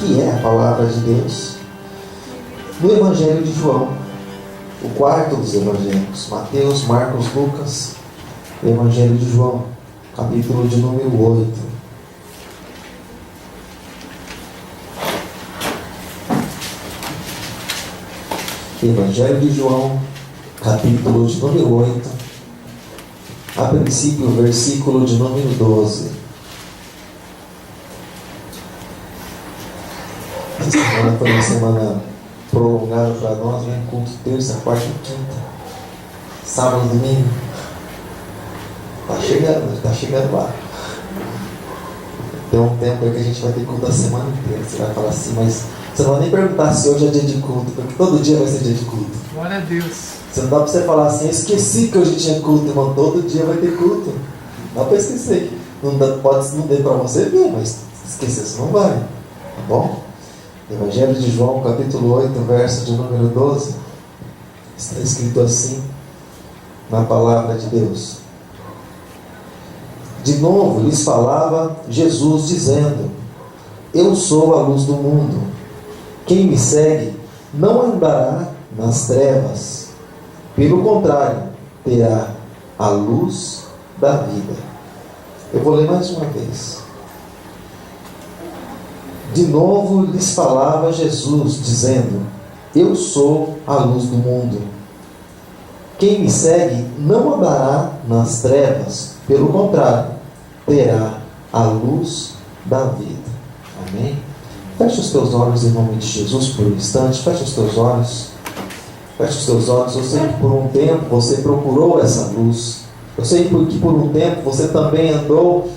que é a palavra de Deus, no Evangelho de João, o quarto dos evangelhos, Mateus, Marcos, Lucas, Evangelho de João, capítulo de número 8. Evangelho de João, capítulo de número 8, a princípio, o versículo de número 12. Essa semana foi uma semana prolongada para nós, vem culto terça, quarta e quinta, sábado e domingo. Está chegando lá. Tem um tempo aí que a gente vai ter culto a semana inteira. Você vai falar assim, mas você não vai nem perguntar se hoje é dia de culto, porque todo dia vai ser dia de culto. Glória a Deus. Você não dá para você falar assim, eu esqueci que hoje tinha culto, irmão, todo dia vai ter culto. Não dá para esquecer. Não dê para você ver, mas esquecer você não vai. Tá bom? Evangelho de João, capítulo 8, verso de número 12. Está escrito assim na palavra de Deus. De novo lhes falava Jesus, dizendo: Eu sou a luz do mundo. Quem me segue não andará nas trevas. Pelo contrário, terá a luz da vida. Eu vou ler mais uma vez. De novo lhes falava Jesus, dizendo: Eu sou a luz do mundo. Quem me segue não andará nas trevas, pelo contrário, terá a luz da vida. Amém? Feche os teus olhos em nome de Jesus por um instante. Feche os teus olhos. Feche os teus olhos. Eu sei que por um tempo você procurou essa luz. Eu sei que por um tempo você também andou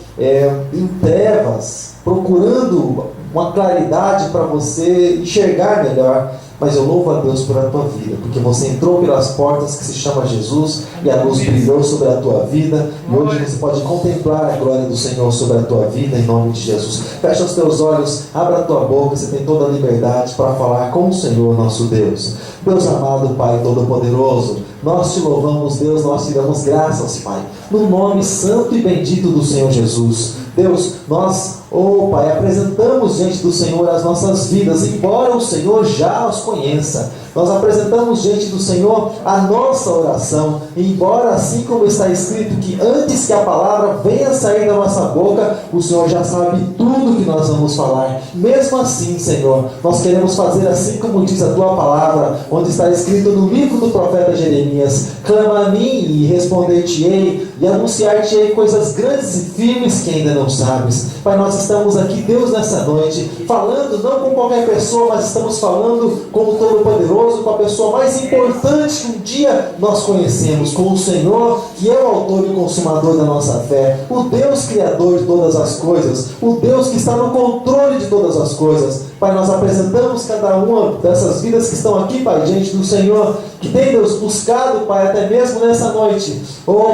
em trevas, procurando uma claridade para você enxergar melhor. Mas eu louvo a Deus por a tua vida, porque você entrou pelas portas que se chama Jesus, e a luz brilhou sobre a tua vida, e hoje você pode contemplar a glória do Senhor sobre a tua vida, em nome de Jesus. Fecha os teus olhos, abra a tua boca, você tem toda a liberdade para falar com o Senhor nosso Deus. Deus amado, Pai Todo-Poderoso, nós te louvamos, Deus, nós te damos graças, Pai, no nome santo e bendito do Senhor Jesus. Deus, nós, Pai, apresentamos diante do Senhor as nossas vidas, embora o Senhor já os conheça. Nós apresentamos diante do Senhor a nossa oração, embora assim como está escrito que antes que a palavra venha sair da nossa boca, o Senhor já sabe tudo que nós vamos falar. Mesmo assim, Senhor, nós queremos fazer assim como diz a tua palavra, onde está escrito no livro do profeta Jeremias: clama a mim e responder-te-ei, e anunciar-te-ei coisas grandes e firmes que ainda não sabes. Pai, nós estamos aqui, Deus, nessa noite, falando não com qualquer pessoa, mas estamos falando com o Todo-Poderoso, com a pessoa mais importante que um dia nós conhecemos, com o Senhor, que é o autor e consumador da nossa fé, o Deus criador de todas as coisas, o Deus que está no controle de todas as coisas. Pai, nós apresentamos cada uma dessas vidas que estão aqui, Pai, diante do Senhor, que tem, Deus, buscado, Pai, até mesmo nessa noite,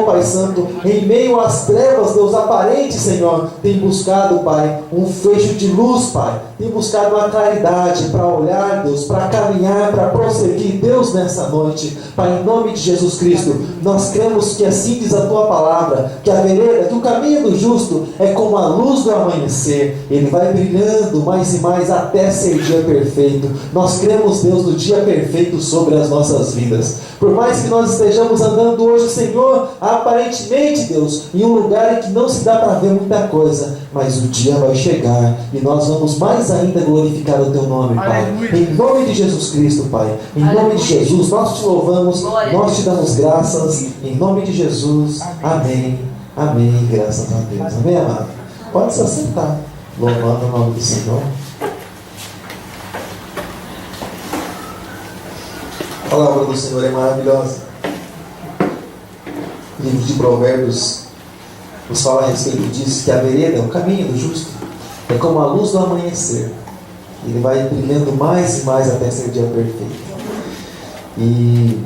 Pai Santo, em meio às trevas, Deus, aparentes, Senhor, tem buscado, Pai, um fecho de luz, Pai, tem buscado uma claridade para olhar, Deus, para caminhar, para prosseguir, Deus, nessa noite, Pai, em nome de Jesus Cristo, nós cremos que assim diz a tua palavra, que a vereda, que o caminho do justo é como a luz do amanhecer, ele vai brilhando mais e mais até ser dia perfeito. Nós cremos, Deus, no dia perfeito sobre as nossas vidas. Por mais que nós estejamos andando hoje, Senhor, aparentemente, Deus, em um lugar em que não se dá para ver muita coisa, mas o dia vai chegar e nós vamos mais ainda glorificar o teu nome, Pai. Em nome de Jesus Cristo, Pai, em nome de Jesus, nós te louvamos, nós te damos graças, em nome de Jesus. Amém, amém, graças a Deus. Amém, amado? Pode se assentar, louvando o nome do Senhor. A palavra do Senhor é maravilhosa. O livro de Provérbios nos fala a respeito disso, que a vereda, o caminho do justo, é como a luz do amanhecer. Ele vai brilhando mais e mais até ser dia perfeito. E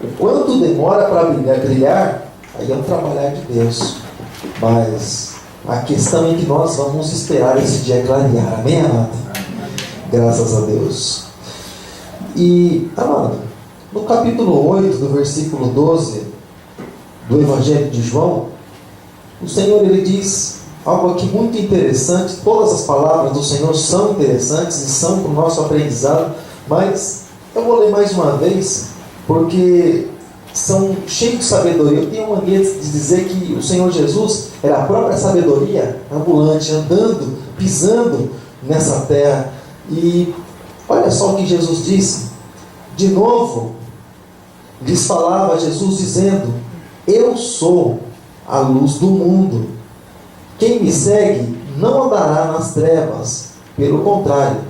o quanto demora para brilhar, aí é um trabalhar de Deus. Mas a questão é que nós vamos esperar esse dia clarear. Amém, amado? Graças a Deus. E, amado, no capítulo 8, do versículo 12 do Evangelho de João, o Senhor, ele diz algo aqui muito interessante. Todas as palavras do Senhor são interessantes e são para o nosso aprendizado, mas eu vou ler mais uma vez, porque são cheios de sabedoria. Eu tenho mania de dizer que o Senhor Jesus era a própria sabedoria ambulante, andando, pisando nessa terra. E olha só o que Jesus disse. De novo, lhes falava Jesus dizendo: eu sou a luz do mundo. Quem me segue não andará nas trevas, pelo contrário,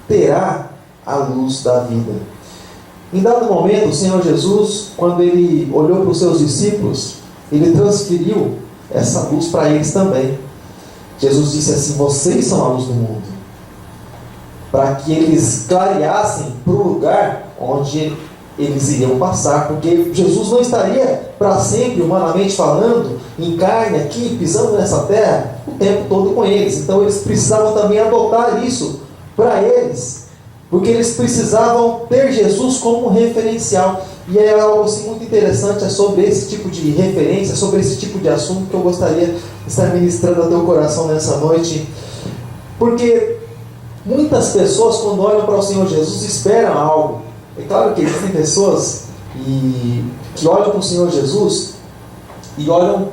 terá a luz da vida. Em dado momento, o Senhor Jesus, quando Ele olhou para os seus discípulos, Ele transferiu essa luz para eles também. Jesus disse assim: vocês são a luz do mundo. Para que eles clareassem para o lugar onde eles iriam passar, porque Jesus não estaria para sempre, humanamente falando, em carne aqui, pisando nessa terra, o tempo todo com eles. Então eles precisavam também adotar isso para eles, porque eles precisavam ter Jesus como referencial. E é algo assim muito interessante, é sobre esse tipo de referência, sobre esse tipo de assunto que eu gostaria de estar ministrando ao teu coração nessa noite. Porque muitas pessoas, quando olham para o Senhor Jesus, esperam algo. É claro que existem pessoas que olham para o Senhor Jesus e olham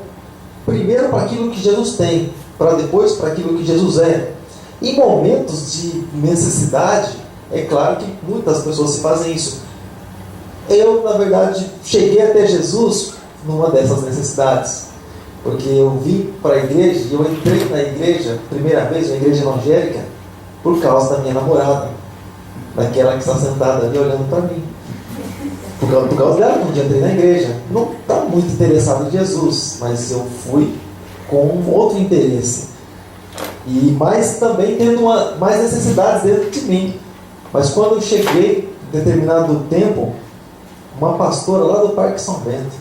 primeiro para aquilo que Jesus tem, para depois para aquilo que Jesus é. Em momentos de necessidade, é claro que muitas pessoas se fazem isso. Eu, na verdade, cheguei até Jesus numa dessas necessidades, porque eu vim para a igreja e eu entrei na igreja, primeira vez, na igreja evangélica, por causa da minha namorada, daquela que está sentada ali olhando para mim. Por causa dela, quando eu entrei na igreja, não estava muito interessado em Jesus, mas eu fui com um outro interesse, mas também tendo mais necessidades dentro de mim. Mas quando eu cheguei, em determinado tempo, uma pastora lá do Parque São Bento,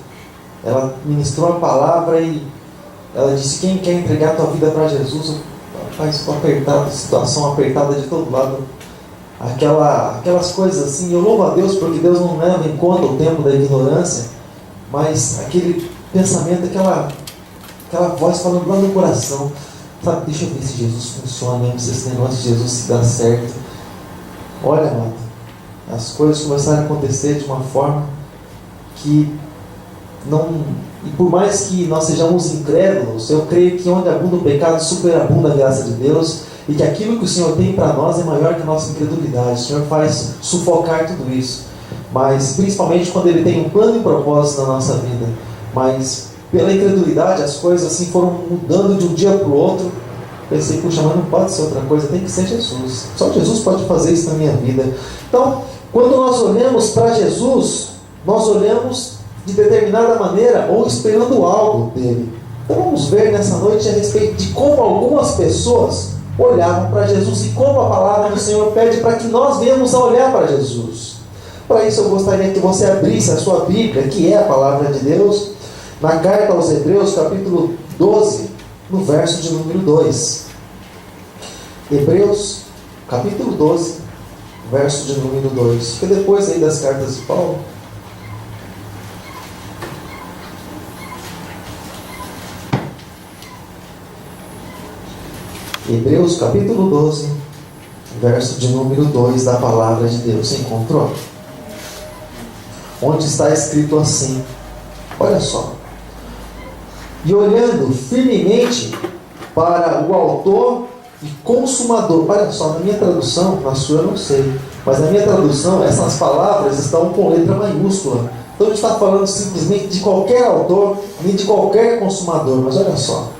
ela ministrou a palavra e ela disse: quem quer entregar a tua vida para Jesus? Rapaz, estou apertado, situação apertada de todo lado, aquelas coisas assim. Eu louvo a Deus porque Deus não leva em conta o tempo da ignorância, mas aquele pensamento, aquela voz falando lá no coração, sabe, deixa eu ver se Jesus funciona mesmo, se esse negócio de Jesus se dá certo. Olha, amado, as coisas começaram a acontecer de uma forma que não... E por mais que nós sejamos incrédulos, eu creio que onde abunda o pecado, superabunda a graça de Deus, e que aquilo que o Senhor tem para nós é maior que a nossa incredulidade. O Senhor faz sufocar tudo isso, mas principalmente quando Ele tem um plano e propósito na nossa vida. Mas pela incredulidade as coisas assim foram mudando de um dia para o outro. Pensei: puxa, mas não pode ser outra coisa, tem que ser Jesus. Só Jesus pode fazer isso na minha vida. Então, quando nós olhamos para Jesus, nós olhamos de determinada maneira ou esperando algo dele. Então vamos ver nessa noite a respeito de como algumas pessoas olhavam para Jesus e como a palavra do Senhor pede para que nós venhamos a olhar para Jesus. Para isso eu gostaria que você abrisse a sua Bíblia, que é a palavra de Deus, na carta aos Hebreus, capítulo 12, no verso de número 2. Hebreus, capítulo 12, verso de número 2. Que depois aí das cartas de Paulo, Hebreus capítulo 12, verso de número 2 da palavra de Deus. Você encontrou? Onde está escrito assim, olha só: e olhando firmemente para o autor e consumador. Olha só, na minha tradução, na sua eu não sei, mas na minha tradução essas palavras estão com letra maiúscula. Então a gente está falando simplesmente de qualquer autor, nem de qualquer consumador. Mas olha só,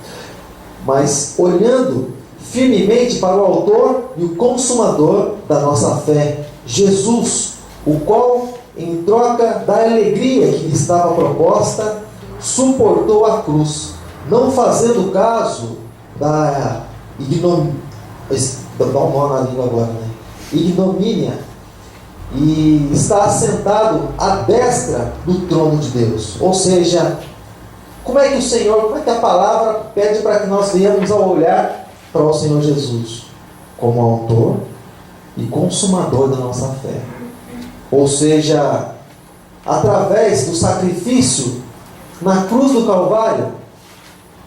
mas olhando firmemente para o autor e o consumador da nossa fé, Jesus, o qual, em troca da alegria que lhe estava proposta, suportou a cruz, não fazendo caso da ignomínia, dá um nó na língua agora, né? Ignomínia, e está assentado à destra do trono de Deus. Ou seja, como é que a palavra pede para que nós venhamos a olhar para o Senhor Jesus como autor e consumador da nossa fé? Ou seja, através do sacrifício na cruz do Calvário,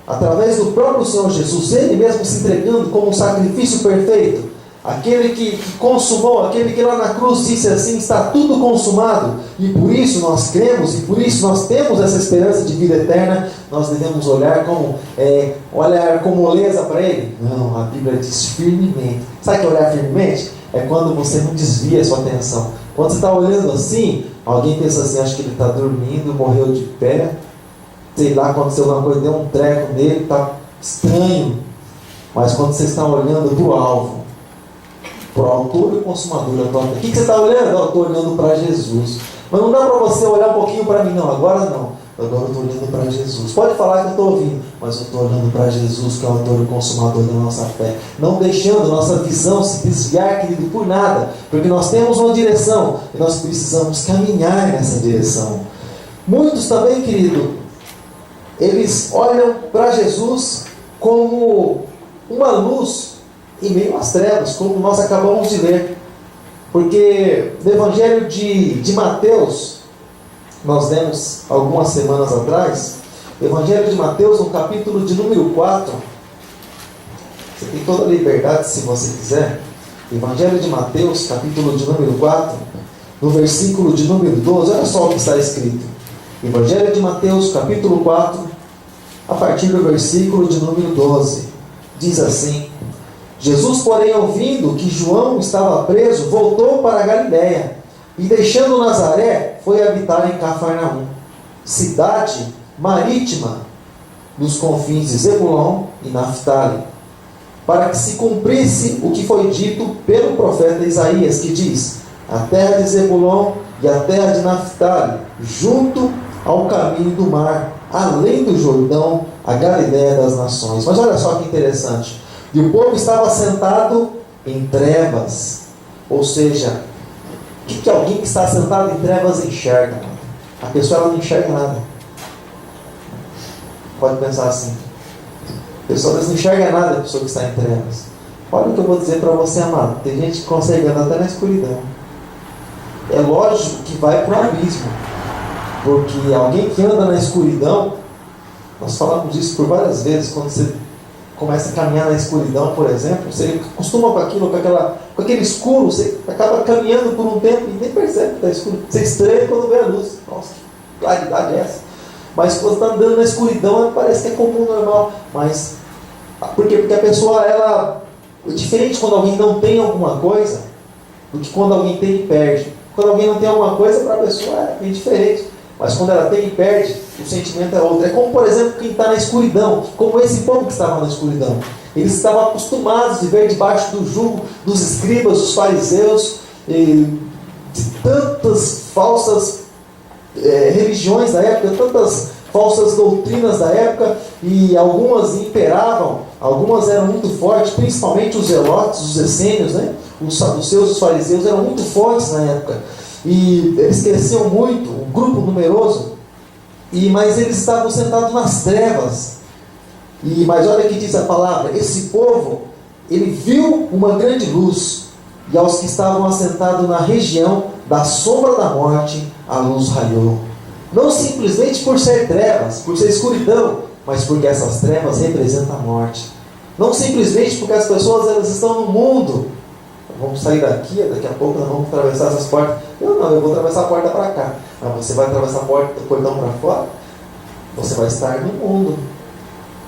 através do próprio Senhor Jesus, Ele mesmo se entregando como um sacrifício perfeito, aquele que consumou, aquele que lá na cruz disse assim: está tudo consumado, e por isso nós cremos, e por isso nós temos essa esperança de vida eterna. Nós devemos olhar com moleza para Ele? Não, a Bíblia diz firmemente. Sabe o que é olhar firmemente? É quando você não desvia a sua atenção. Quando você está olhando assim, alguém pensa assim: acho que ele está dormindo, morreu de pé, sei lá, aconteceu alguma coisa, deu um treco nele, está estranho. Mas quando você está olhando para o alvo, para o autor e o consumador da tua fé, o que você está olhando? Eu estou olhando para Jesus. Mas não dá para você olhar um pouquinho para mim, não. Agora não. Agora eu estou olhando para Jesus. Pode falar que eu estou ouvindo, mas eu estou olhando para Jesus, que é o autor e o consumador da nossa fé. Não deixando nossa visão se desviar, querido, por nada. Porque nós temos uma direção e nós precisamos caminhar nessa direção. Muitos também, querido, eles olham para Jesus como uma luz em meio às trevas, como nós acabamos de ler. Porque no Evangelho de Mateus, nós lemos algumas semanas atrás, Evangelho de Mateus, no capítulo de número 4, você tem toda a liberdade se você quiser. Evangelho de Mateus, capítulo de número 4, no versículo de número 12, olha só o que está escrito. Evangelho de Mateus, capítulo 4, a partir do versículo de número 12, diz assim: Jesus, porém, ouvindo que João estava preso, voltou para a Galiléia, e deixando Nazaré, foi habitar em Cafarnaum, cidade marítima dos confins de Zebulão e Naftali, para que se cumprisse o que foi dito pelo profeta Isaías, que diz: a terra de Zebulão e a terra de Naftali, junto ao caminho do mar, além do Jordão, a Galiléia das nações. Mas olha só que interessante. E o povo estava sentado em trevas. Ou seja, o que alguém que está sentado em trevas enxerga? A pessoa ela não enxerga nada. Pode pensar assim. A pessoa não enxerga nada, a pessoa que está em trevas. Olha o que eu vou dizer para você, amado. Tem gente que consegue andar até na escuridão. É lógico que vai para o abismo. Porque alguém que anda na escuridão, nós falamos disso por várias vezes, quando você começa a caminhar na escuridão, por exemplo, você acostuma com aquilo, com aquele escuro, você acaba caminhando por um tempo e nem percebe que está escuro. Você estranha quando vê a luz. Nossa, que claridade é essa? Mas quando está andando na escuridão, parece que é comum, normal. Mas, por quê? Porque a pessoa, ela é diferente quando alguém não tem alguma coisa, do que quando alguém tem e perde. Quando alguém não tem alguma coisa, para a pessoa é bem diferente. Mas quando ela tem e perde, o sentimento é outro. É como, por exemplo, quem está na escuridão, como esse povo que estava na escuridão. Eles estavam acostumados a viver debaixo do jugo dos escribas, dos fariseus, de tantas falsas religiões da época, tantas falsas doutrinas da época, e algumas imperavam, algumas eram muito fortes, principalmente os zelotes, os essênios, né? Os saduceus, os fariseus eram muito fortes na época. E eles cresciam muito, um grupo numeroso, mas eles estavam sentados nas trevas. Mas olha o que diz a palavra: esse povo, ele viu uma grande luz, e aos que estavam assentados na região da sombra da morte, a luz raiou. Não simplesmente por ser trevas, por ser escuridão, mas porque essas trevas representam a morte. Não simplesmente porque as pessoas elas estão no mundo. Vamos sair daqui a pouco nós vamos atravessar essas portas. Eu vou atravessar a porta para cá. Mas você vai atravessar a porta do portão para fora, você vai estar no mundo,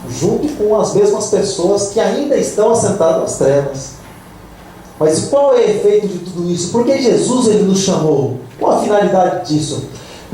junto com as mesmas pessoas que ainda estão assentadas nas trevas. Mas qual é o efeito de tudo isso? Por que Jesus ele nos chamou? Qual a finalidade disso?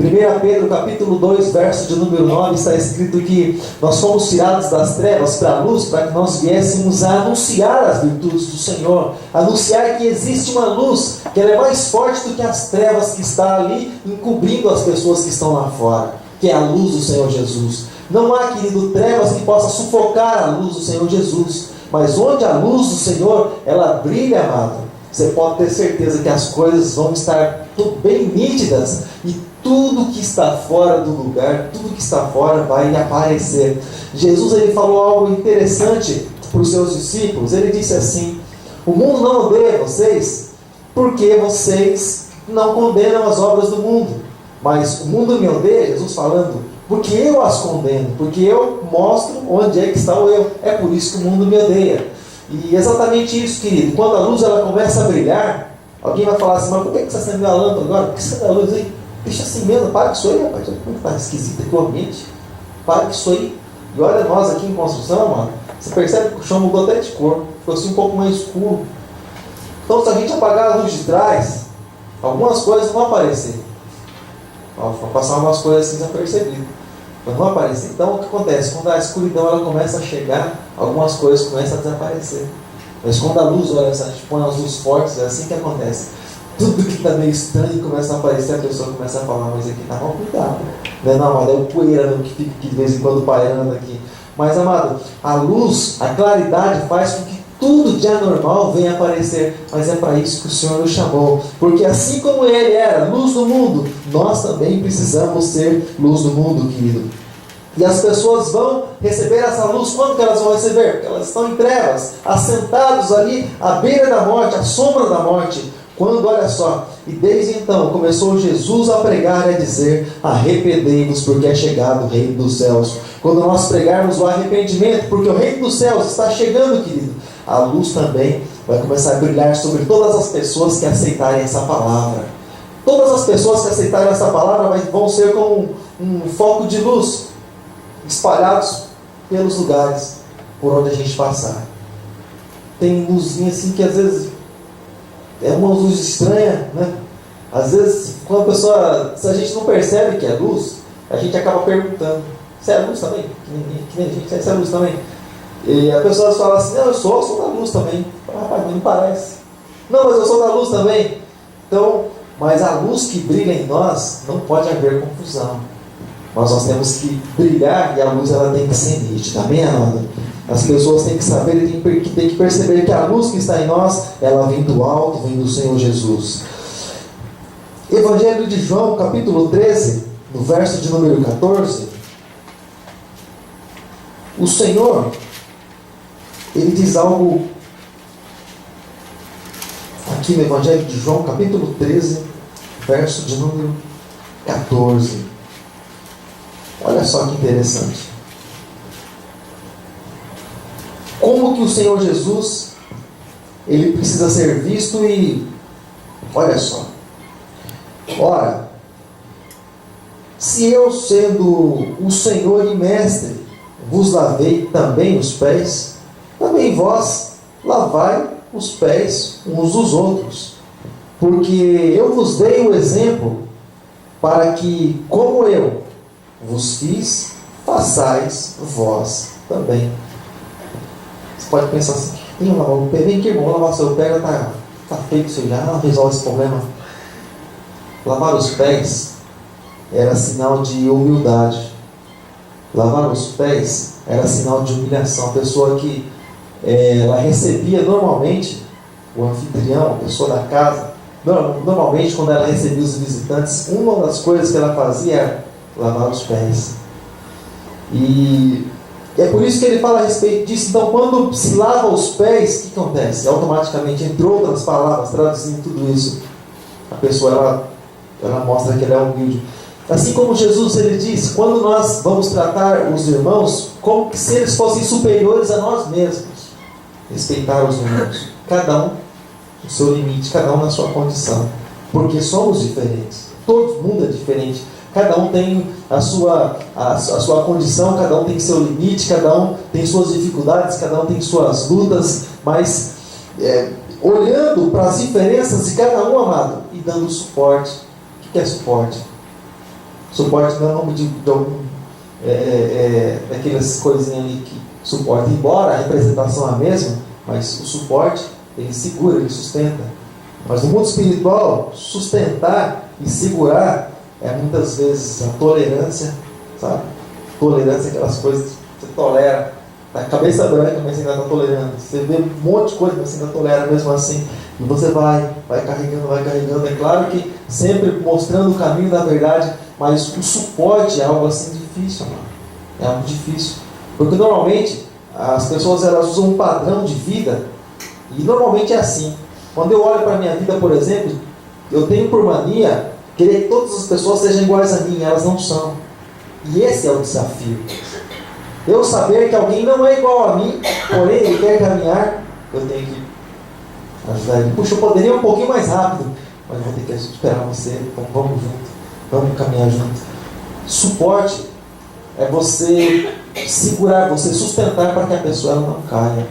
1 Pedro capítulo 2, verso de número 9, está escrito que nós fomos tirados das trevas para a luz, para que nós viéssemos a anunciar as virtudes do Senhor, anunciar que existe uma luz, que ela é mais forte do que as trevas que está ali, encobrindo as pessoas que estão lá fora, que é a luz do Senhor Jesus. Não há, querido, trevas que possa sufocar a luz do Senhor Jesus, mas onde a luz do Senhor, ela brilha, amado, você pode ter certeza que as coisas vão estar bem nítidas, e tudo que está fora do lugar, tudo que está fora vai aparecer. Jesus ele falou algo interessante para os seus discípulos. Ele disse assim: o mundo não odeia vocês porque vocês não condenam as obras do mundo, mas o mundo me odeia, Jesus falando, porque eu as condeno, porque eu mostro onde é que está o eu. É por isso que o mundo me odeia. E exatamente isso, querido. Quando a luz ela começa a brilhar, alguém vai falar assim: mas por que você acendeu a lâmpada agora? Por que você acendeu a luz aí? Deixa assim mesmo, para com isso aí, rapaz. Olha como está esquisito aqui o ambiente. Para com isso aí. E olha nós aqui em construção, mano. Você percebe que o chão mudou até de cor. Ficou assim um pouco mais escuro. Então se a gente apagar a luz de trás, algumas coisas vão aparecer. Vão passar umas coisas assim desapercebidas. Mas não aparecer. Então o que acontece? Quando a escuridão ela começa a chegar, algumas coisas começam a desaparecer. Mas quando a luz, olha, a gente põe as luzes fortes, é assim que acontece. Tudo que está meio estranho começa a aparecer, a pessoa começa a falar: mas aqui está mal cuidado. Não é não, amado, é o poeira que fica aqui de vez em quando pairando aqui. Mas, amado, a luz, a claridade faz com que tudo de anormal venha aparecer. Mas é para isso que o Senhor nos chamou. Porque assim como Ele era luz do mundo, nós também precisamos ser luz do mundo, querido. E as pessoas vão receber essa luz. Quando que elas vão receber? Porque elas estão em trevas, assentados ali à beira da morte, à sombra da morte. Quando, olha só, e desde então começou Jesus a pregar e a dizer: arrependei-vos, porque é chegado o reino dos céus. Quando nós pregarmos o arrependimento, porque o reino dos céus está chegando, querido, a luz também vai começar a brilhar sobre todas as pessoas que aceitarem essa palavra. Todas as pessoas que aceitarem essa palavra vão ser como um foco de luz, espalhados pelos lugares por onde a gente passar. Tem luzinha assim que às vezes é uma luz estranha, né? Às vezes, quando a pessoa, se a gente não percebe que é luz, a gente acaba perguntando: você é luz também? Que nem a gente, você é luz também? E a pessoa fala assim: não, eu sou da luz também. Rapaz, mas não parece. Não, mas eu sou da luz também. Então, mas a luz que brilha em nós, não pode haver confusão. Mas nós temos que brilhar e a luz ela tem que ser nítida. Amém, amado? As pessoas têm que saber e têm que perceber que a luz que está em nós, ela vem do alto, vem do Senhor Jesus. Evangelho de João, capítulo 13, no verso de número 14. O Senhor, Ele diz algo aqui no Evangelho de João, capítulo 13, verso de número 14. Olha só que interessante. Como que o Senhor Jesus, Ele precisa ser visto e... olha só. Ora, se eu, sendo o Senhor e Mestre, vos lavei também os pés, também vós lavai os pés uns dos outros. Porque eu vos dei o exemplo para que, como eu vos fiz, façais vós também. Você pode pensar assim: eu lavar o pé, vem aqui, irmão, lavar seu pé, está feito isso já, resolve esse problema. Lavar os pés era sinal de humildade. Lavar os pés era sinal de humilhação. A pessoa que ela recebia normalmente, o anfitrião, a pessoa da casa, normalmente quando ela recebia os visitantes, uma das coisas que ela fazia era lavar os pés. E é por isso que ele fala a respeito disso. Então, quando se lava os pés, o que acontece? Automaticamente, entre outras palavras, traduzindo tudo isso, a pessoa ela mostra que ela é humilde. Assim como Jesus, ele diz: quando nós vamos tratar os irmãos como que se eles fossem superiores a nós mesmos, respeitar os irmãos, cada um no seu limite, cada um na sua condição, porque somos diferentes, todo mundo é diferente. Cada um tem a sua condição, cada um tem seu limite, cada um tem suas dificuldades, cada um tem suas lutas, mas olhando para as diferenças de cada um, amado, e dando suporte. O que é suporte? Suporte não é nome de algum daquelas coisinhas ali que suporta, embora a representação é a mesma, mas o suporte, ele segura, ele sustenta. Mas no mundo espiritual, sustentar e segurar é muitas vezes a tolerância, sabe? Tolerância é aquelas coisas que você tolera, tá? Cabeça branca, mas você ainda está tolerando. Você vê um monte de coisa, mas você ainda tolera mesmo assim. E você vai carregando. É claro que sempre mostrando o caminho da verdade, mas o suporte é algo assim difícil, mano. É algo difícil. Porque normalmente as pessoas elas usam um padrão de vida, e normalmente é assim. Quando eu olho para a minha vida, por exemplo, eu tenho por mania querer que todas as pessoas sejam iguais a mim, elas não são. E esse é o desafio. Eu saber que alguém não é igual a mim, porém ele quer caminhar, eu tenho que ajudar ele. Puxa, eu poderia ir um pouquinho mais rápido, mas eu vou ter que esperar você, então vamos junto, vamos caminhar junto. Suporte é você segurar, você sustentar para que a pessoa ela não caia.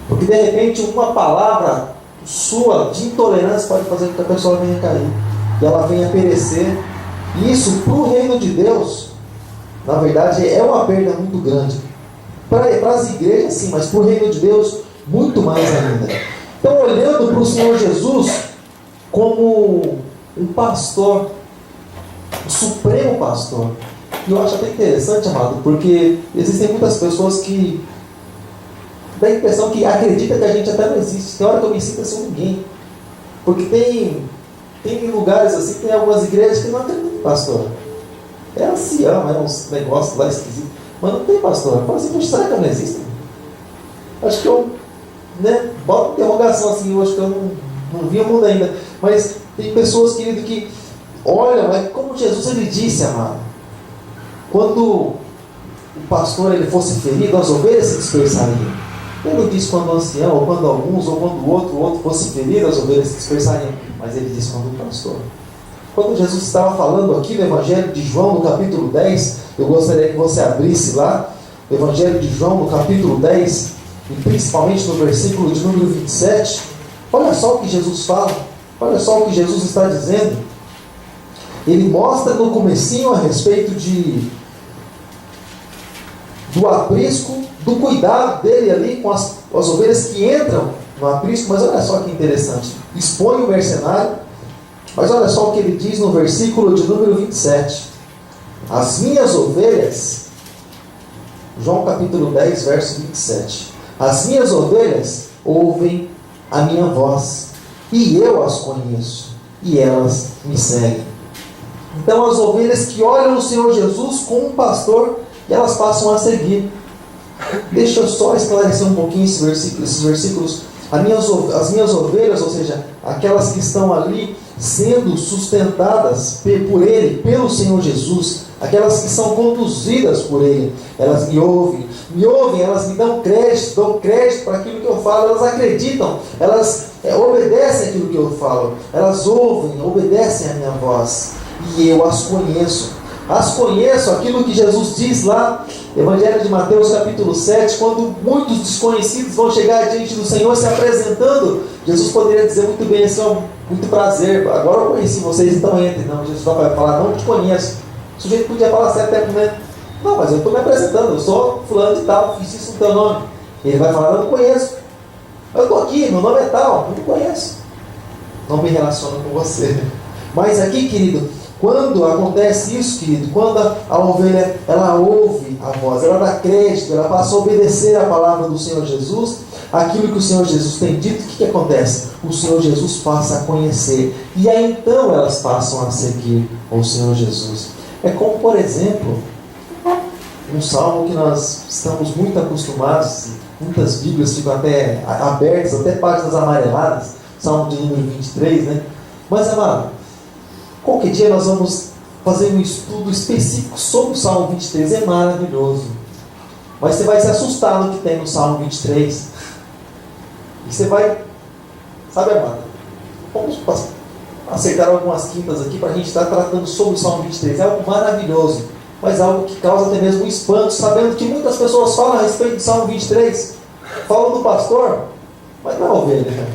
Porque de repente uma palavra sua de intolerância pode fazer com que a pessoa venha cair, e ela venha perecer. E isso para o reino de Deus, na verdade, é uma perda muito grande. Para as igrejas, sim, mas para o reino de Deus, muito mais ainda. Então, olhando para o Senhor Jesus como um pastor, o supremo pastor. E eu acho até interessante, amado, porque existem muitas pessoas que dá a impressão que acreditam que a gente até não existe. Tem hora que eu me sinto assim, ninguém. Porque tem lugares assim, tem algumas igrejas que não acreditam em pastor. É ancião, é uns negócios lá esquisitos. Mas não tem pastor. Eu falo assim, poxa, será que eu não existo? Acho que eu, boto interrogação assim, eu acho que eu não vi o mundo ainda. Mas tem pessoas, querido, que olham, mas como Jesus ele disse, amado, quando o pastor ele fosse ferido, as ovelhas se dispersariam. Ele não disse quando o ancião, ou quando alguns, ou quando o outro fosse ferido, as ovelhas se dispersariam. Mas ele disse quando o pastor. Quando Jesus estava falando aqui no Evangelho de João, no capítulo 10, eu gostaria que você abrisse lá, o Evangelho de João, no capítulo 10, e principalmente no versículo de número 27, olha só o que Jesus fala, olha só o que Jesus está dizendo. Ele mostra no comecinho a respeito do aprisco, do cuidado dele ali com as ovelhas que entram no aprisco, mas olha só que interessante, expõe o mercenário. Mas olha só o que ele diz no versículo de número 27. As minhas ovelhas, João capítulo 10, verso 27. As minhas ovelhas ouvem a minha voz, e eu as conheço, e elas me seguem. Então as ovelhas que olham o Senhor Jesus como um pastor, elas passam a seguir. Deixa eu só esclarecer um pouquinho esses versículos. As minhas ovelhas, ou seja, aquelas que estão ali sendo sustentadas por Ele, pelo Senhor Jesus, aquelas que são conduzidas por Ele, elas me ouvem, elas me dão crédito para aquilo que eu falo, elas acreditam, elas obedecem aquilo que eu falo, elas ouvem, obedecem a minha voz, e eu as conheço. As conheço, aquilo que Jesus diz lá, Evangelho de Mateus capítulo 7, quando muitos desconhecidos vão chegar diante do Senhor se apresentando, Jesus poderia dizer muito bem assim, muito prazer, agora eu conheci vocês, então entrem. Não, Jesus vai falar, não te conheço. O sujeito podia falar assim até, não, mas eu estou me apresentando, eu sou fulano de tal, fiz isso no teu nome. Ele vai falar, não conheço. Eu estou aqui, meu nome é tal, não conheço. Não me relaciono com você. Mas aqui, querido, quando acontece isso, querido, quando a ovelha, ela ouve a voz, ela dá crédito, ela passa a obedecer a palavra do Senhor Jesus, aquilo que o Senhor Jesus tem dito, o que acontece? O Senhor Jesus passa a conhecer, e aí então elas passam a seguir o Senhor Jesus. É como, por exemplo, um salmo que nós estamos muito acostumados, muitas Bíblias ficam até abertas, até páginas amareladas, salmo de número 23, né? Mas, amado, qualquer dia nós vamos fazer um estudo específico sobre o Salmo 23, é maravilhoso. Mas você vai se assustar no que tem no Salmo 23. E você vai, sabe, amado, vamos acertar algumas quintas aqui para a gente estar tratando sobre o Salmo 23. É algo maravilhoso, mas algo que causa até mesmo um espanto, sabendo que muitas pessoas falam a respeito do Salmo 23. Falam do pastor, mas não é ovelha.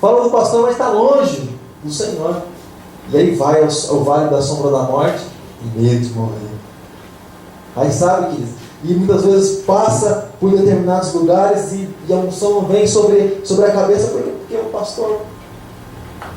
Falam do pastor, mas está longe do Senhor. E aí vai ao vale da sombra da morte e medo de morrer. Aí sabe que, e muitas vezes passa por determinados lugares e a unção não vem sobre a cabeça porque o pastor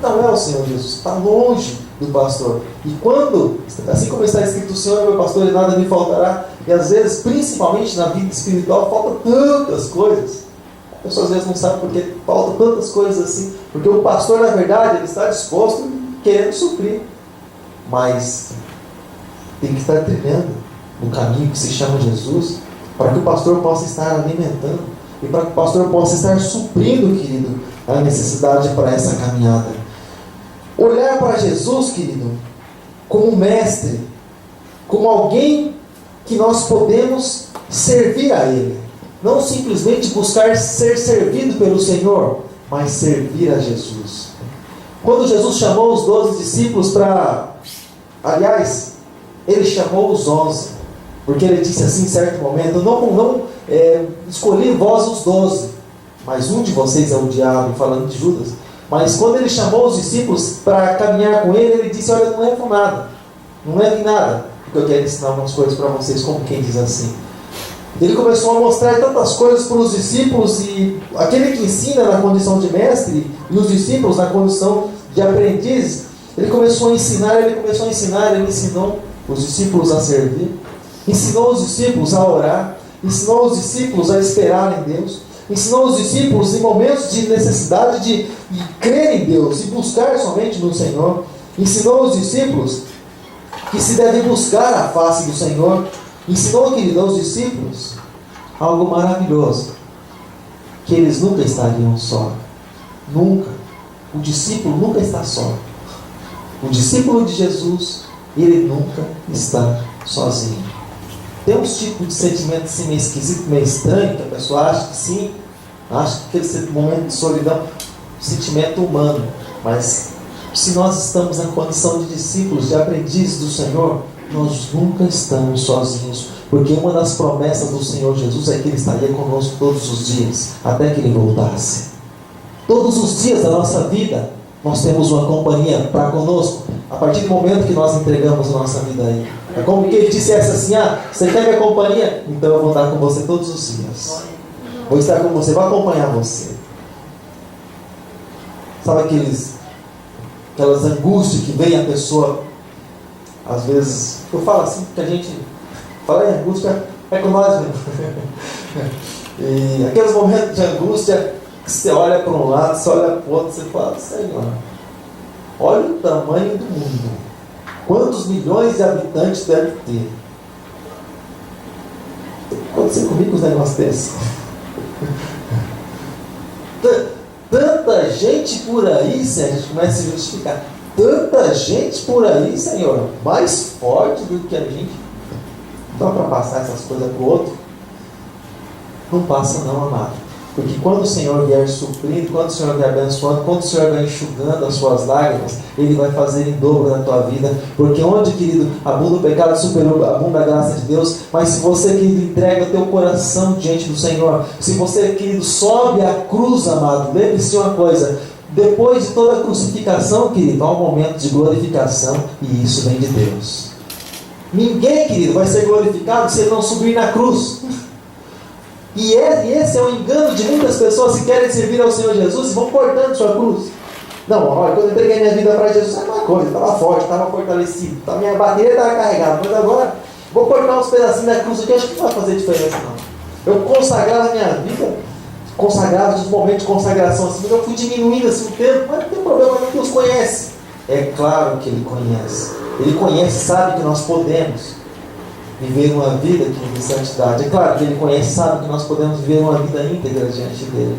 não é o Senhor Jesus, está longe do pastor. E quando, assim como está escrito, o Senhor é meu pastor e nada me faltará, e às vezes, principalmente na vida espiritual, faltam tantas coisas. A pessoa às vezes não sabe porque faltam tantas coisas assim, porque o pastor, na verdade, ele está disposto, querendo suprir, mas tem que estar trilhando no caminho que se chama Jesus, para que o pastor possa estar alimentando e para que o pastor possa estar suprindo, querido, a necessidade para essa caminhada. Olhar para Jesus, querido, como mestre, como alguém que nós podemos servir a Ele. Não simplesmente buscar ser servido pelo Senhor, mas servir a Jesus. Quando Jesus chamou os 12 discípulos para... Aliás, Ele chamou os 11, porque Ele disse assim em certo momento: não escolhi vós os 12, mas um de vocês é o diabo, falando de Judas. Mas quando Ele chamou os discípulos para caminhar com Ele, Ele disse: olha, não levo nada, não leve nada, porque eu quero ensinar algumas coisas para vocês, como quem diz assim. Ele começou a mostrar tantas coisas para os discípulos, e aquele que ensina na condição de mestre, e os discípulos na condição de aprendizes, ele começou a ensinar, ele ensinou os discípulos a servir, ensinou os discípulos a orar, ensinou os discípulos a esperar em Deus, ensinou os discípulos em momentos de necessidade de crer em Deus e buscar somente no Senhor, ensinou os discípulos que se devem buscar a face do Senhor, ensinou, querido, aos discípulos algo maravilhoso, que eles nunca estariam só, nunca. O discípulo nunca está só. O discípulo de Jesus, ele nunca está sozinho. Tem uns tipos de sentimento assim, meio esquisito, meio estranho, que a pessoa acha que sim, acha que aquele momento de solidão, sentimento humano. Mas se nós estamos na condição de discípulos, de aprendizes do Senhor, nós nunca estamos sozinhos, porque uma das promessas do Senhor Jesus é que Ele estaria conosco todos os dias, até que Ele voltasse. Todos os dias da nossa vida, nós temos uma companhia para conosco, a partir do momento que nós entregamos a nossa vida a Ele. É como que Ele dissesse assim: você quer minha companhia? Então eu vou estar com você todos os dias. Vou estar com você, vou acompanhar você. Sabe aquelas angústias que vem a pessoa, às vezes, eu falo assim, porque a gente fala em angústia, é com nós mesmo. E aqueles momentos de angústia, que você olha para um lado, você olha para o outro, você fala: Senhor, olha o tamanho do mundo, quantos milhões de habitantes deve ter? Aconteceu comigo os negócios desses. Tanta gente por aí, Senhor, a gente começa a se justificar. Tanta gente por aí, Senhor, mais forte do que a gente. Não dá para passar essas coisas para o outro? Não passa não, amado. Porque quando o Senhor vier suprindo, quando o Senhor vier abençoando, quando o Senhor vier enxugando as suas lágrimas, Ele vai fazer em dobro na tua vida. Porque onde, querido, abunda o pecado, abunda a graça de Deus. Mas se você, querido, entrega o teu coração diante do Senhor, se você, querido, sobe a cruz, amado, lembre-se de uma coisa: depois de toda a crucificação, querido, há um momento de glorificação, e isso vem de Deus. Ninguém, querido, vai ser glorificado se ele não subir na cruz. E esse é o engano de muitas pessoas que querem servir ao Senhor Jesus e vão cortando sua cruz. Não, olha, quando eu entreguei minha vida para Jesus, é uma coisa, estava forte, estava fortalecido, a minha bateria estava carregada, mas agora vou cortar uns pedacinhos da cruz aqui, acho que não vai fazer diferença não. Eu consagrava a minha vida, consagrava os momentos de consagração assim, mas eu fui diminuindo assim o tempo, mas não tem problema, não, Deus conhece. É claro que Ele conhece. Ele conhece, sabe que nós podemos viver uma vida de santidade. É claro que Ele conhece, sabe que nós podemos viver uma vida íntegra diante dEle.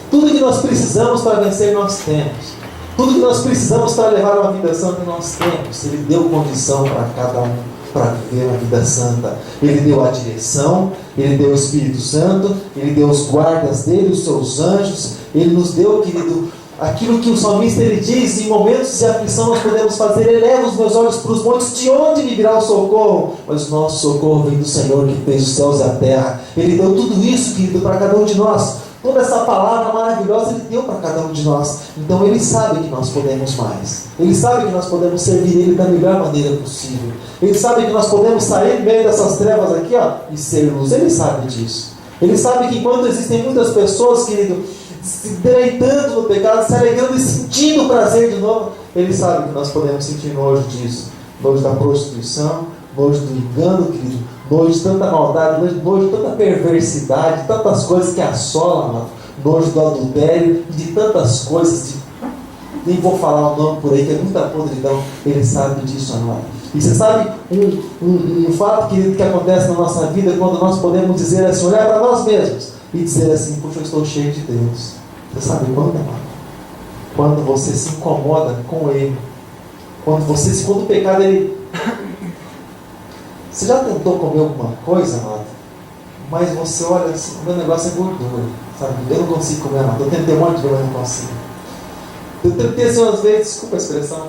Tudo que nós precisamos para vencer, nós temos. Tudo que nós precisamos para levar uma vida santa, nós temos. Ele deu condição para cada um para viver uma vida santa. Ele deu a direção, Ele deu o Espírito Santo, Ele deu os guardas dEle, os seus anjos. Ele nos deu, querido, aquilo que o salmista ele diz: em momentos de aflição nós podemos fazer: eleva os meus olhos para os montes, de onde me virá o socorro? Mas o nosso socorro vem do Senhor que fez os céus e a terra. Ele deu tudo isso, querido, para cada um de nós. Toda essa palavra maravilhosa Ele deu para cada um de nós. Então Ele sabe que nós podemos mais. Ele sabe que nós podemos servir Ele da melhor maneira possível. Ele sabe que nós podemos sair do meio dessas trevas aqui, e ser luz. Ele sabe disso. Ele sabe que enquanto existem muitas pessoas, querido, se deleitando no pecado, se alegrando e sentindo prazer de novo, Ele sabe que nós podemos sentir nojo disso. Nojo da prostituição, nojo do engano, querido, nojo de tanta maldade, nojo de tanta perversidade, tantas coisas que assolam, nojo do adultério e de tantas coisas, nem vou falar o nome por aí, que é muita podridão. Ele sabe disso, amado. E você sabe um fato, querido, que acontece na nossa vida, quando nós podemos dizer assim, olhar para nós mesmos e dizer assim: puxa, eu estou cheio de Deus. Você sabe quando, amado? Quando você se incomoda com Ele. Quando o pecado, ele Você já tentou comer alguma coisa, amado? Mas você olha assim, o meu negócio é gordura, sabe? Eu não consigo comer, amado. Eu tentei um monte de vezes, mas não consigo. Eu tentei assim umas vezes, desculpa a expressão,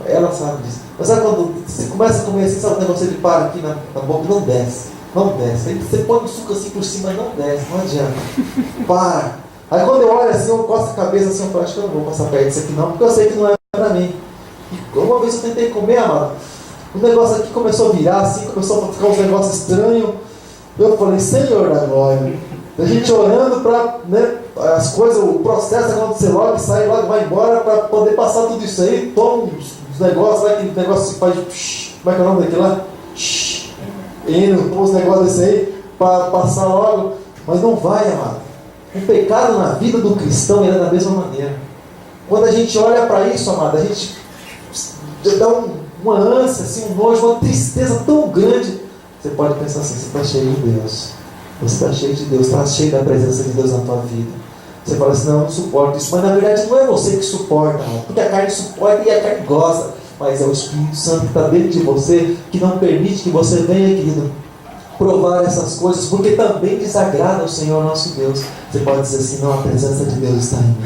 ela sabe disso. Mas sabe quando você começa a comer assim, sabe o negócio, ele para aqui na boca, não desce. Não desce. Aí você põe o suco assim por cima, mas não desce, não adianta. Para. Aí quando eu olho assim, eu encosto a cabeça assim, eu falo, acho que eu não vou passar perto disso aqui não, porque eu sei que não é pra mim. E uma vez eu tentei comer, amado, o negócio aqui começou a virar assim, começou a ficar uns negócios estranhos. Eu falei, Senhor da glória. A gente orando para, né, as coisas, o processo acontecer logo, sai logo, vai embora para poder passar tudo isso aí. Toma uns negócios lá, aquele negócio que faz, como é que é o nome daquele lá? Indo, toma uns negócios desse aí para passar logo. Mas não vai, amado. O pecado na vida do cristão é da mesma maneira. Quando a gente olha para isso, amado, a gente dá uma ânsia, assim, um nojo, uma tristeza tão grande. Você pode pensar assim, você está cheio de Deus. Você está cheio de Deus, está cheio da presença de Deus na tua vida. Você fala assim, não, eu não suporto isso. Mas na verdade não é você que suporta, amado, porque a carne suporta e a carne gosta. Mas é o Espírito Santo que está dentro de você, que não permite que você venha, querido, provar essas coisas, porque também desagrada ao Senhor nosso Deus. Você pode dizer assim, não, a presença de Deus está em mim.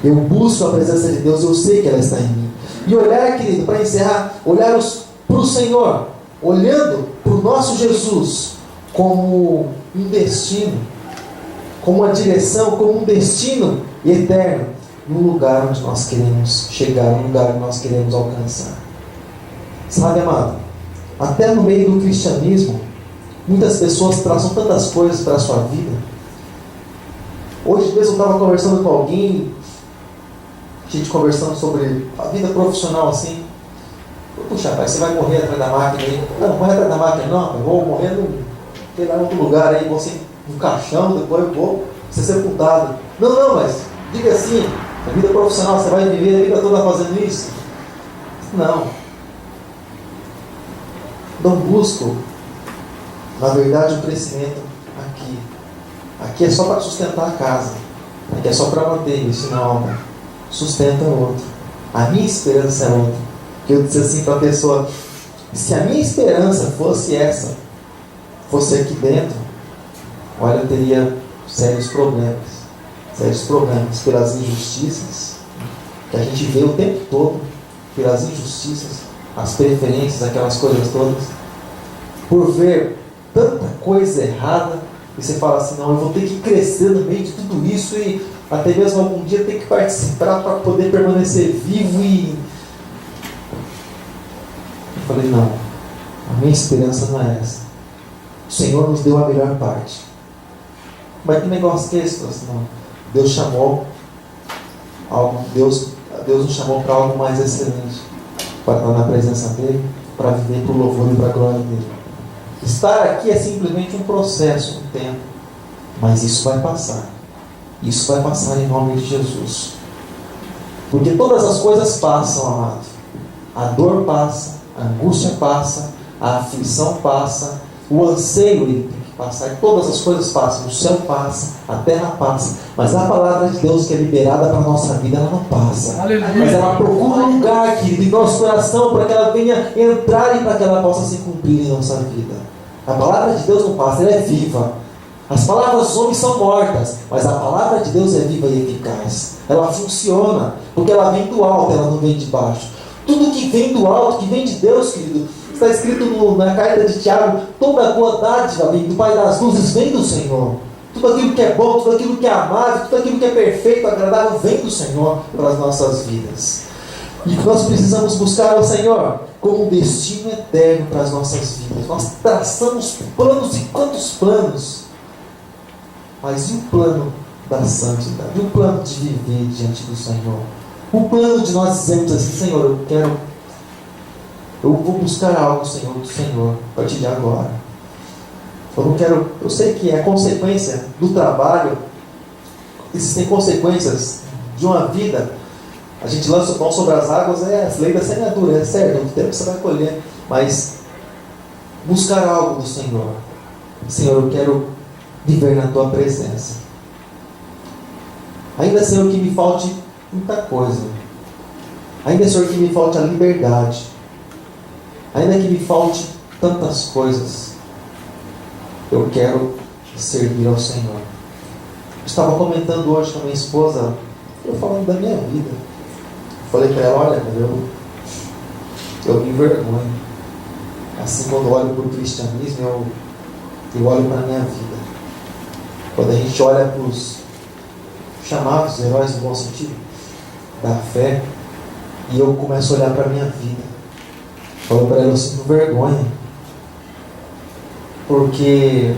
Eu busco a presença de Deus, eu sei que ela está em mim. E olhar, querido, para encerrar, olhar para o Senhor, olhando para o nosso Jesus como um destino, como uma direção, como um destino eterno, no lugar onde nós queremos chegar, no lugar onde nós queremos alcançar. Sabe, amado, até no meio do cristianismo, muitas pessoas traçam tantas coisas para a sua vida. Hoje mesmo eu estava conversando com alguém, a gente conversando sobre a vida profissional assim. Puxa, pai, você vai morrer atrás da máquina aí? Não morrer atrás da máquina não, eu vou morrer em outro lugar aí, vou ser no caixão, depois eu vou ser sepultado. Não, mas diga assim, a vida profissional, você vai viver a vida toda fazendo isso? Não busco, na verdade, o crescimento aqui. Aqui é só para sustentar a casa. Aqui é só para manter isso na obra. Sustenta outro. A minha esperança é outra. Que eu disse assim para a pessoa, se a minha esperança fosse essa, fosse aqui dentro, olha, eu teria sérios problemas pelas injustiças que a gente vê o tempo todo, pelas injustiças, as preferências, aquelas coisas todas, por ver tanta coisa errada, e você fala assim, não, eu vou ter que crescer no meio de tudo isso e até mesmo algum dia ter que participar para poder permanecer vivo. E eu falei, não, a minha esperança não é essa. O Senhor nos deu a melhor parte. Mas que negócio que é esse? Não. Deus chamou Deus nos chamou para algo mais excelente, para estar na presença dEle, para viver para o louvor e para a glória dEle. Estar aqui é simplesmente um processo, um tempo, mas isso vai passar. Isso vai passar em nome de Jesus. Porque todas as coisas passam, amado. A dor passa, a angústia passa, a aflição passa, o anseio ele tem que passar, todas as coisas passam, o céu passa, a terra passa, mas a palavra de Deus que é liberada para a nossa vida, ela não passa. Aleluia. Mas ela procura um lugar, querido, em nosso coração, para que ela venha entrar e para que ela possa se cumprir em nossa vida. A palavra de Deus não passa, ela é viva. As palavras dos homens são mortas, mas a palavra de Deus é viva e eficaz. Ela funciona, porque ela vem do alto, ela não vem de baixo. Tudo que vem do alto, que vem de Deus, querido, está escrito na carta de Tiago, toda boa dádiva vem do Pai das luzes, vem do Senhor. Tudo aquilo que é bom, tudo aquilo que é amável, tudo aquilo que é perfeito, agradável, vem do Senhor para as nossas vidas. E que nós precisamos buscar ao Senhor como um destino eterno para as nossas vidas. Nós traçamos planos e quantos planos, mas e o plano da santidade? E o plano de viver diante do Senhor? O plano de nós dizermos assim, Senhor, eu vou buscar algo, Senhor, do Senhor, a partir de agora. Eu sei que é consequência do trabalho, existem consequências de uma vida. A gente lança o pão sobre as águas, é a lei da semeadura, é certo, no tempo você vai colher, mas buscar algo do Senhor. Senhor, eu quero viver na Tua presença. Ainda, Senhor, que me falte muita coisa. Ainda, Senhor, que me falte a liberdade. Ainda que me falte tantas coisas, eu quero servir ao Senhor. Eu estava comentando hoje com a minha esposa, eu falando da minha vida. Eu falei para ela, olha, eu me envergonho. Assim, quando eu olho para o cristianismo, eu olho para a minha vida. Quando a gente olha para os chamados heróis no bom sentido da fé, e eu começo a olhar para a minha vida, falo para ela, eu sinto vergonha, porque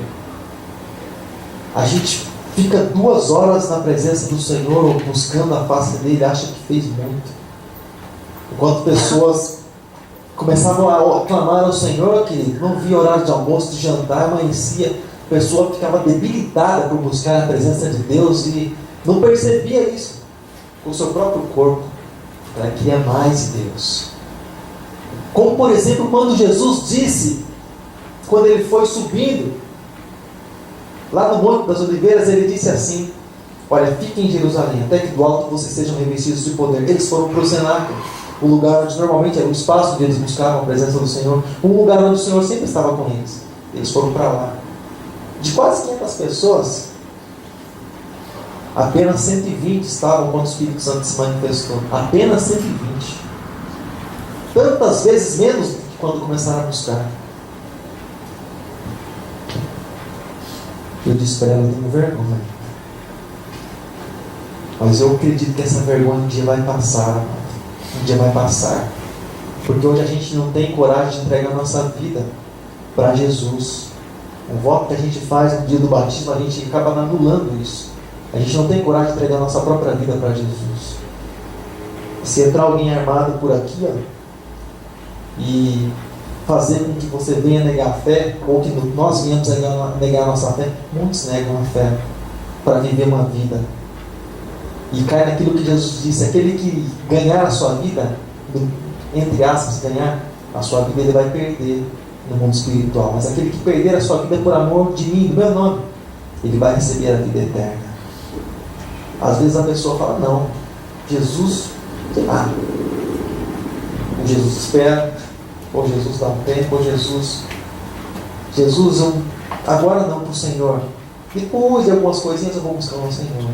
a gente fica 2 horas na presença do Senhor, ou buscando a face dele, acha que fez muito, enquanto pessoas começavam a clamar ao Senhor, que não via horário de almoço, de jantar, amanhecia, a pessoa ficava debilitada por buscar a presença de Deus e não percebia isso com o seu próprio corpo. Ela queria mais de Deus. Como, por exemplo, quando Jesus disse, quando ele foi subindo lá no Monte das Oliveiras, ele disse assim: olha, fiquem em Jerusalém, até que do alto vocês sejam revestidos de poder. Eles foram para o cenáculo, o lugar onde normalmente era o espaço onde eles buscavam a presença do Senhor, um lugar onde o Senhor sempre estava com eles. Eles foram para lá. De quase 500 pessoas, apenas 120 estavam quando o Espírito Santo se manifestou. Apenas 120. Tantas vezes menos do que quando começaram a buscar. Eu disse para ela, eu tenho vergonha. Mas eu acredito que essa vergonha um dia vai passar. Um dia vai passar. Porque hoje a gente não tem coragem de entregar a nossa vida para Jesus. O voto que a gente faz no dia do batismo, a gente acaba anulando isso. A gente não tem coragem de entregar a nossa própria vida para Jesus. Se entrar alguém armado por aqui, e fazer com que você venha negar a fé, ou que nós venhamos negar a nossa fé, muitos negam a fé para viver uma vida. E cai naquilo que Jesus disse: aquele que ganhar a sua vida, entre aspas, ganhar a sua vida, ele vai perder no mundo espiritual. Mas aquele que perder a sua vida por amor de mim, do meu nome, ele vai receber a vida eterna. Às vezes a pessoa fala, não, Jesus, sei lá, ou Jesus espera, ou Jesus dá um tempo, ou Jesus, agora não para o Senhor. Depois de algumas coisinhas eu vou buscar o Senhor.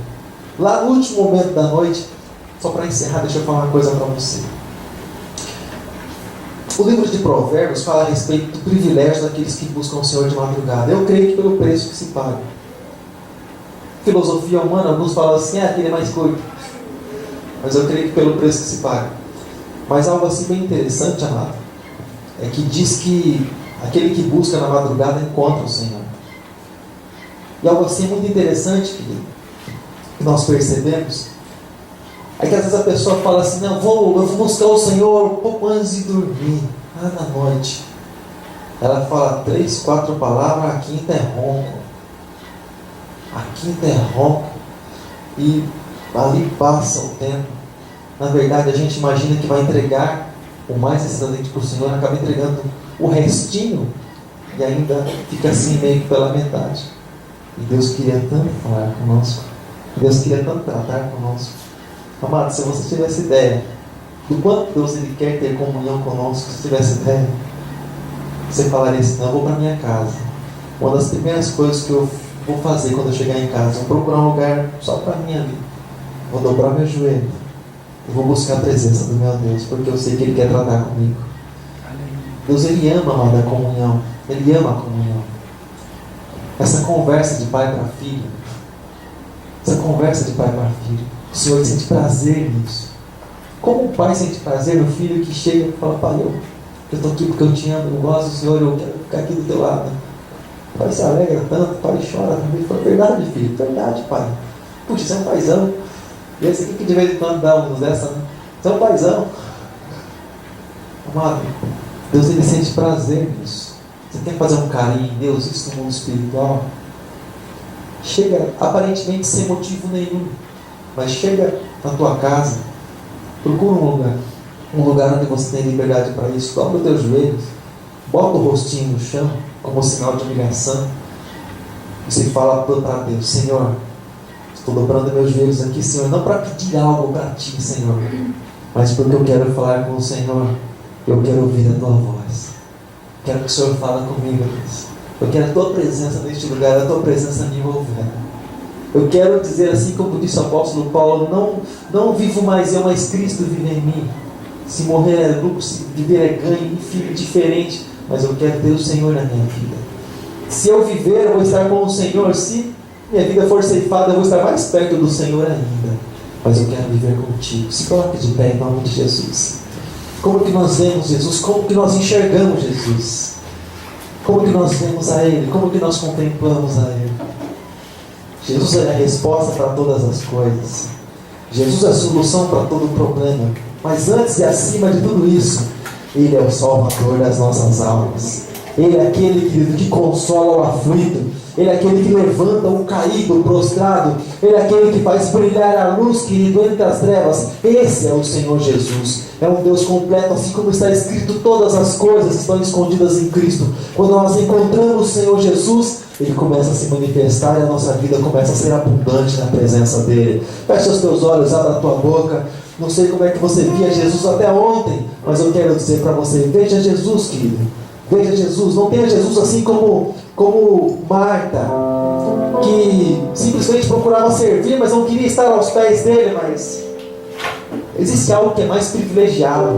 Lá no último momento da noite, só para encerrar, deixa eu falar uma coisa para você. O livro de Provérbios fala a respeito do privilégio daqueles que buscam o Senhor de madrugada. Eu creio que pelo preço que se paga. Filosofia humana, alguns falam assim, aquele é mais curto. Mas eu creio que pelo preço que se paga. Mas algo assim bem interessante, amado, é que diz que aquele que busca na madrugada encontra o Senhor. E algo assim muito interessante que nós percebemos é que às vezes a pessoa fala assim, não, eu vou buscar o Senhor um pouco antes de dormir, lá na noite. Ela fala 3, 4 palavras, a quinta é ronco. A quinta é ronco. E ali passa o tempo. Na verdade, a gente imagina que vai entregar o mais excelente para o Senhor, acaba entregando o restinho e ainda fica assim meio que pela metade. E Deus queria tanto falar conosco. Deus queria tanto tratar conosco. Amado, se você tivesse ideia do quanto Deus ele quer ter comunhão conosco, se tivesse ideia, você falaria assim, não, eu vou para minha casa. Uma das primeiras coisas que eu vou fazer quando eu chegar em casa, eu vou procurar um lugar só para mim ali. Vou dobrar meu joelho. Eu vou buscar a presença do meu Deus, porque eu sei que Ele quer tratar comigo. Deus, Ele ama, amado, a comunhão. Ele ama a comunhão. Essa conversa de pai para filho, essa conversa de pai para filho, o Senhor sente prazer nisso. Como um pai sente prazer no filho que chega e fala, pai, eu estou aqui porque eu te amo, eu gosto do Senhor, eu quero ficar aqui do teu lado. O pai se alegra tanto, o pai chora também. Fala, verdade, filho, verdade, pai. Puxa, você é um paizão. E esse aqui que de vez em quando dá uns dessa, né? Você é um paizão. Amado, Deus ele sente prazer nisso. Você tem que fazer um carinho em Deus, isso no mundo espiritual. Chega aparentemente sem motivo nenhum, mas chega na tua casa, procura um lugar onde você tem liberdade para isso, dobra os teus joelhos, bota o rostinho no chão, como sinal de humilhação, e você fala para Deus, Senhor, estou dobrando meus joelhos aqui, Senhor, não para pedir algo para Ti, Senhor, mas porque eu quero falar com o Senhor, eu quero ouvir a Tua voz. Quero que o Senhor fale comigo, Deus. Eu quero a Tua presença neste lugar, a Tua presença me envolvendo. Eu quero dizer assim como disse o apóstolo Paulo, não vivo mais eu, mas Cristo vive em mim. Se morrer é lucro, se viver é ganho, enfim, diferente. Mas eu quero ter o Senhor na minha vida. Se eu viver, eu vou estar com o Senhor. Se minha vida for ceifada, eu vou estar mais perto do Senhor ainda. Mas eu quero viver contigo. Se coloque de pé em nome de Jesus. Como que nós vemos Jesus? Como que nós enxergamos Jesus? Como que nós vemos a Ele? Como que nós contemplamos a Ele? Jesus é a resposta para todas as coisas. Jesus é a solução para todo problema. Mas antes e acima de tudo isso, Ele é o Salvador das nossas almas. Ele é aquele, querido, que consola o aflito. Ele é aquele que levanta o caído, o prostrado. Ele é aquele que faz brilhar a luz, querido, entre as trevas. Esse é o Senhor Jesus. É um Deus completo, assim como está escrito, todas as coisas estão escondidas em Cristo. Quando nós encontramos o Senhor Jesus, Ele começa a se manifestar e a nossa vida começa a ser abundante na presença dEle. Fecha os teus olhos, abra a tua boca. Não sei como é que você via Jesus até ontem, mas eu quero dizer para você, veja Jesus, querido. Veja Jesus, não tenha Jesus assim como Marta, que simplesmente procurava servir, mas não queria estar aos pés dele. Mas existe algo que é mais privilegiado,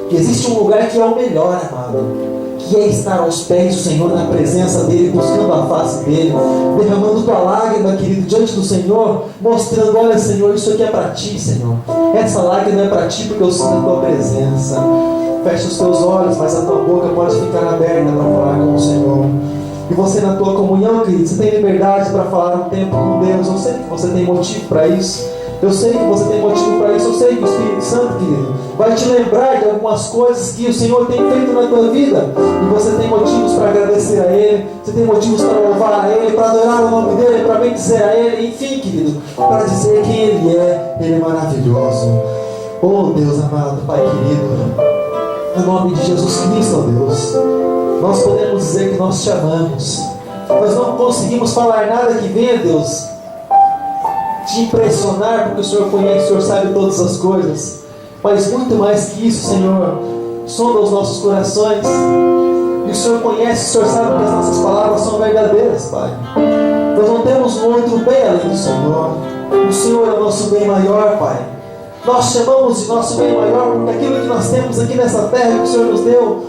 que existe um lugar que é o melhor, amado, que é estar aos pés do Senhor, na presença dEle, buscando a face dEle, derramando tua lágrima, querido, diante do Senhor, mostrando, olha Senhor, isso aqui é para Ti, Senhor, essa lágrima é para Ti, porque eu sinto a Tua presença. Fecha os teus olhos, mas a tua boca pode ficar aberta para falar com o Senhor. E você na tua comunhão, querido, você tem liberdade para falar um tempo com Deus. Eu sei que você tem motivo para isso. Eu sei que você tem motivo para isso. Eu sei que o Espírito Santo, querido, vai te lembrar de algumas coisas que o Senhor tem feito na tua vida. E você tem motivos para agradecer a Ele. Você tem motivos para louvar a Ele, para adorar o nome dEle, para bendizer a Ele. Enfim, querido, para dizer quem Ele é maravilhoso. Oh Deus amado, Pai querido, no nome de Jesus Cristo, ó Deus, nós podemos dizer que nós te amamos. Nós não conseguimos falar nada que venha, Deus, te impressionar, porque o Senhor conhece, o Senhor sabe todas as coisas. Mas muito mais que isso, Senhor, sonda os nossos corações. E o Senhor conhece, o Senhor sabe que as nossas palavras são verdadeiras, Pai. Nós não temos um outro bem além do Senhor. O Senhor é o nosso bem maior, Pai. Nós chamamos de nosso bem maior porque aquilo que nós temos aqui nessa terra que o Senhor nos deu,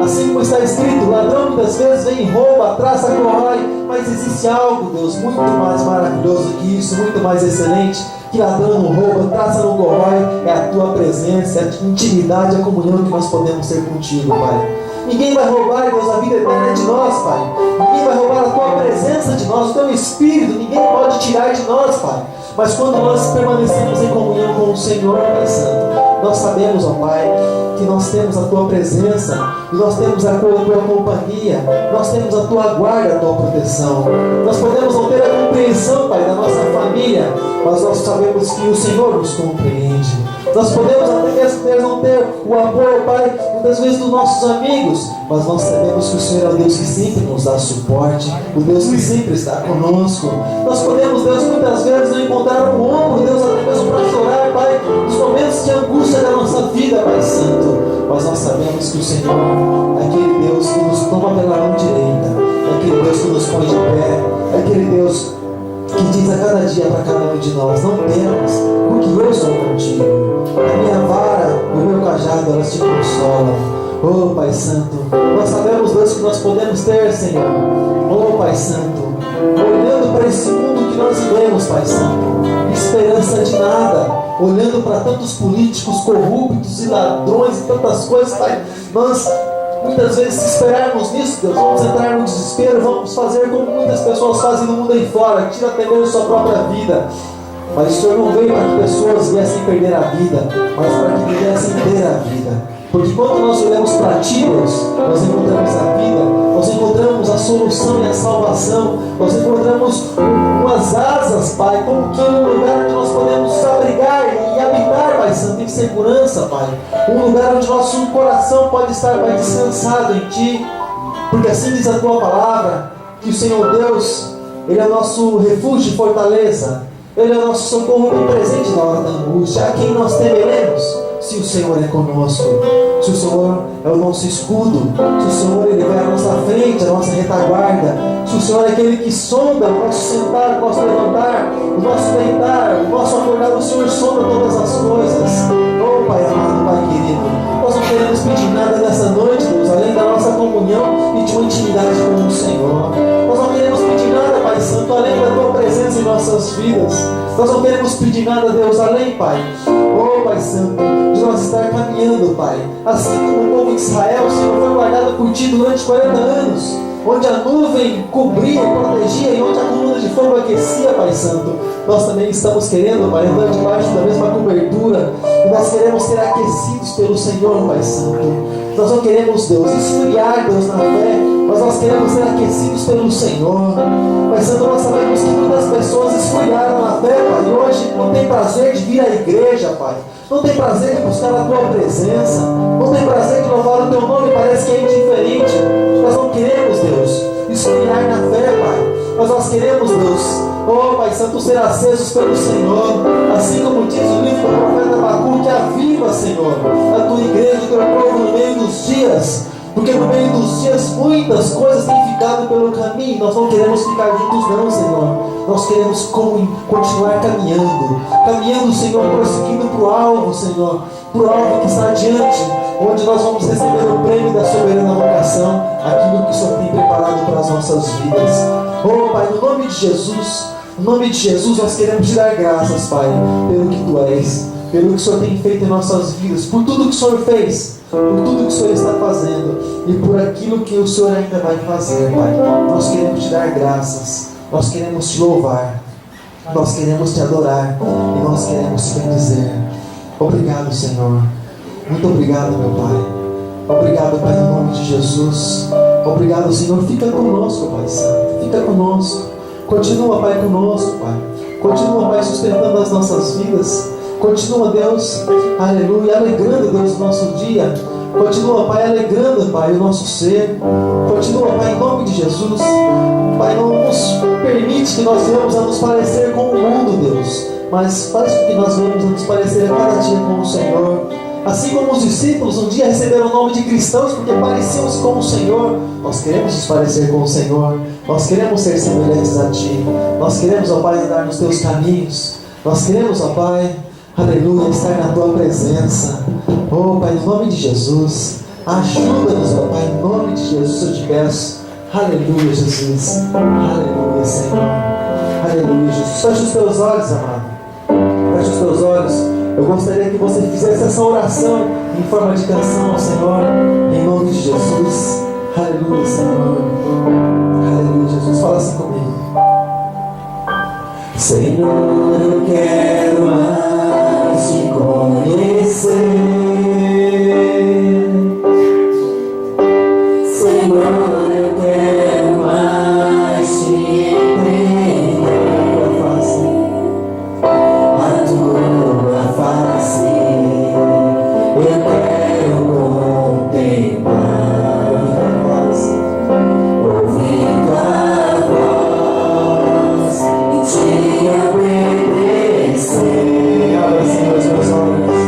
assim como está escrito, o ladrão muitas vezes vem e rouba, traça, corrói, mas existe algo, Deus, muito mais maravilhoso que isso, muito mais excelente, que ladrão não rouba, traça não corrói, é a Tua presença, é a intimidade, a comunhão que nós podemos ter contigo, Pai. Ninguém vai roubar, Deus, a vida eterna de nós, Pai. Ninguém vai roubar a Tua presença de nós, o Teu Espírito, ninguém pode tirar de nós, Pai. Mas quando nós permanecemos em comunhão com o Senhor, Pai Santo, nós sabemos, ó Pai, que nós temos a Tua presença, e nós temos a Tua companhia, nós temos a Tua guarda, a Tua proteção. Nós podemos não ter a compreensão, Pai, da nossa família, mas nós sabemos que o Senhor nos compreende. Nós podemos até mesmo não ter o apoio, Pai, muitas vezes dos nossos amigos, mas nós sabemos que o Senhor é o Deus que sempre nos dá suporte, o Deus que sempre está conosco. Nós podemos, Deus, muitas vezes não encontrar um ombro, Deus, até mesmo para chorar, Pai, nos momentos de angústia da nossa vida, Pai Santo. Mas nós sabemos que o Senhor é aquele Deus que nos toma pela mão direita, é aquele Deus que nos põe de pé, é aquele Deus que diz a cada dia para cada um de nós: não temas, porque eu sou contigo. A minha vara e o meu cajado, elas te consolam. Oh Pai Santo, nós sabemos, Deus, que nós podemos ter, Senhor. Oh Pai Santo, olhando para esse mundo que nós vivemos, Pai Santo, esperança de nada, olhando para tantos políticos corruptos e ladrões e tantas coisas, Pai, nós muitas vezes, se esperarmos nisso, Deus, vamos entrar no desespero, vamos fazer como muitas pessoas fazem no mundo aí fora, tira até mesmo sua própria vida. Mas o Senhor não veio para que pessoas viessem perder a vida, mas para que viessem ter a vida. Porque quando nós olhamos para Ti, Deus, nós encontramos a vida, nós encontramos a solução e a salvação, nós encontramos umas asas, Pai, como que um lugar onde nós podemos abrigar e habitar, Pai Santo, em segurança, Pai. Um lugar onde nosso coração pode estar, Pai, descansado em Ti. Porque assim diz a Tua palavra, que o Senhor Deus, Ele é o nosso refúgio e fortaleza. Ele é o nosso socorro bem presente na hora da angústia. A quem nós temeremos? Se o Senhor é conosco, se o Senhor é o nosso escudo, se o Senhor Ele vai à nossa frente, à nossa retaguarda, se o Senhor é aquele que sonda o nosso sentar, o nosso levantar, o nosso deitar, o nosso acordar, o Senhor sonda todas as coisas. Oh Pai amado, Pai querido, nós não queremos pedir nada nessa noite, Deus, além da nossa comunhão e de uma intimidade com o Senhor. Nós não queremos pedir nada, Pai Santo, além da Tua presença em nossas vidas. Nós não queremos pedir nada, Deus, além, Pai, oh Pai Santo, de nós estar caminhando, Pai, assim como o povo de Israel, o Senhor foi guardado por Ti durante 40 anos, onde a nuvem cobria e protegia e onde a coluna de fogo aquecia, Pai Santo. Nós também estamos querendo, Pai, andar debaixo da mesma cobertura, e nós queremos ser aquecidos pelo Senhor, Pai Santo. Nós não queremos, Deus, esfriar, Deus, na fé, mas nós queremos ser aquecidos pelo Senhor. Pai Santo, nós sabemos que muitas pessoas esfriaram na fé, Pai, e hoje não tem prazer de vir à igreja, Pai. Não tem prazer de buscar a Tua presença. Não tem prazer de louvar o Teu nome, parece que é indiferente. Nós não queremos, Deus, esfriar na fé, Pai. Mas nós queremos, Deus, oh Pai Santo, ser acesos pelo Senhor. Assim como diz o livro do profeta Abacuque, aviva, Senhor, a Tua igreja, o Teu povo no meio dos dias. Porque no meio dos dias muitas coisas têm ficado pelo caminho. Nós não queremos ficar juntos não, Senhor. Nós queremos continuar caminhando, Senhor, prosseguindo para o alvo, Senhor, para o alvo que está adiante, onde nós vamos receber o prêmio da soberana vocação, aquilo que o Senhor tem preparado para as nossas vidas. Oh Pai, no nome de Jesus, nós queremos te dar graças, Pai, pelo que Tu és, pelo que o Senhor tem feito em nossas vidas, por tudo que o Senhor fez, por tudo que o Senhor está fazendo e por aquilo que o Senhor ainda vai fazer, Pai. Nós queremos te dar graças, nós queremos te louvar, nós queremos te adorar e nós queremos te bendizer. Obrigado, Senhor. Muito obrigado, meu Pai. Obrigado, Pai, no nome de Jesus. Obrigado, Senhor. Fica conosco, Pai Santo. Fica conosco. Continua, Pai, conosco, Pai. Continua, Pai, sustentando as nossas vidas. Continua, Deus, aleluia, alegrando, Deus, o nosso dia. Continua, Pai, alegrando, Pai, o nosso ser. Continua, Pai, em nome de Jesus. Pai, não nos permite que nós venhamos a nos parecer com o mundo, Deus, mas faz com que nós venhamos a nos parecer a cada dia com o Senhor. Assim como os discípulos um dia receberam o nome de cristãos porque pareciam-se com o Senhor, nós queremos nos parecer com o Senhor. Nós queremos ser semelhantes a Ti. Nós queremos, ó Pai, andar nos Teus caminhos. Nós queremos, ó Pai, aleluia, estar na Tua presença. Oh Pai, em nome de Jesus, ajuda-nos, ó Pai, em nome de Jesus eu te peço. Aleluia, Jesus. Aleluia, Senhor. Aleluia, Jesus. Feche os teus olhos, amado. Feche os teus olhos. Eu gostaria que você fizesse essa oração em forma de canção ao Senhor, em nome de Jesus. Aleluia, Senhor. Aleluia, Jesus. Fala assim comigo. Senhor, eu quero mais te conhecer. Senhor, eu quero mais te entender. A tua face, eu quero contemplar, ouvindo a voz e te obedecer. Abra assim os meus olhos.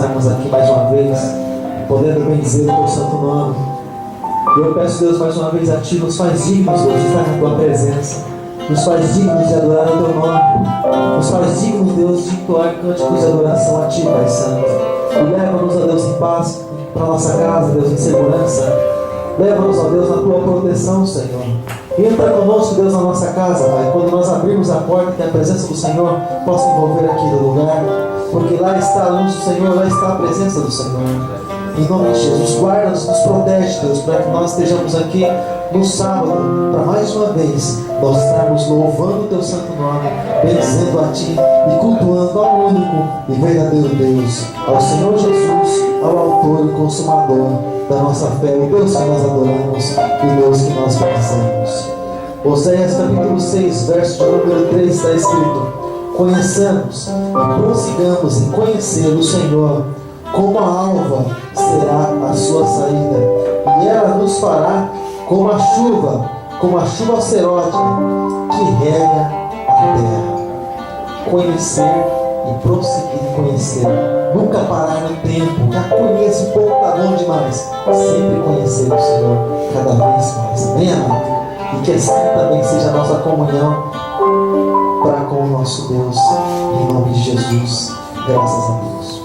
estarmos aqui mais uma vez, podendo bendizer o teu santo nome. E eu peço, Deus, mais uma vez a Ti, nos faz dignos, Deus, de estar na Tua presença. Nos faz dignos de adorar o Teu nome. Nos faz dignos, Deus, de entoar cânticos de adoração a Ti, Pai Santo. E leva-nos, ó Deus, em paz para a nossa casa, Deus, em segurança. Leva-nos, ó Deus, na Tua proteção, Senhor. Entra conosco, Deus, na nossa casa, Pai. Quando nós abrimos a porta, que a presença do Senhor possa envolver aqui no lugar. Porque lá está a luz do Senhor, lá está a presença do Senhor. Em nome de Jesus, guarda-nos, nos protege, Deus, para que nós estejamos aqui no sábado, para mais uma vez nós estarmos louvando o Teu santo nome, bendizendo a Ti e cultuando ao único e verdadeiro Deus, ao Senhor Jesus, ao autor e consumador da nossa fé, o Deus que nós adoramos e o Deus que nós bendizemos. Oséias capítulo 6, verso de número 3 está escrito: conheçamos e prossigamos em conhecer o Senhor, como a alva será a sua saída, e ela nos fará como a chuva serótica que rega a terra. Conhecer e prosseguir em conhecer, nunca parar no tempo. Já conheço um pouco, tá bom demais. Sempre conhecer o Senhor cada vez mais. Amém, amado? E que assim também seja a nossa comunhão para com o nosso Deus, em nome de Jesus. Graças a Deus.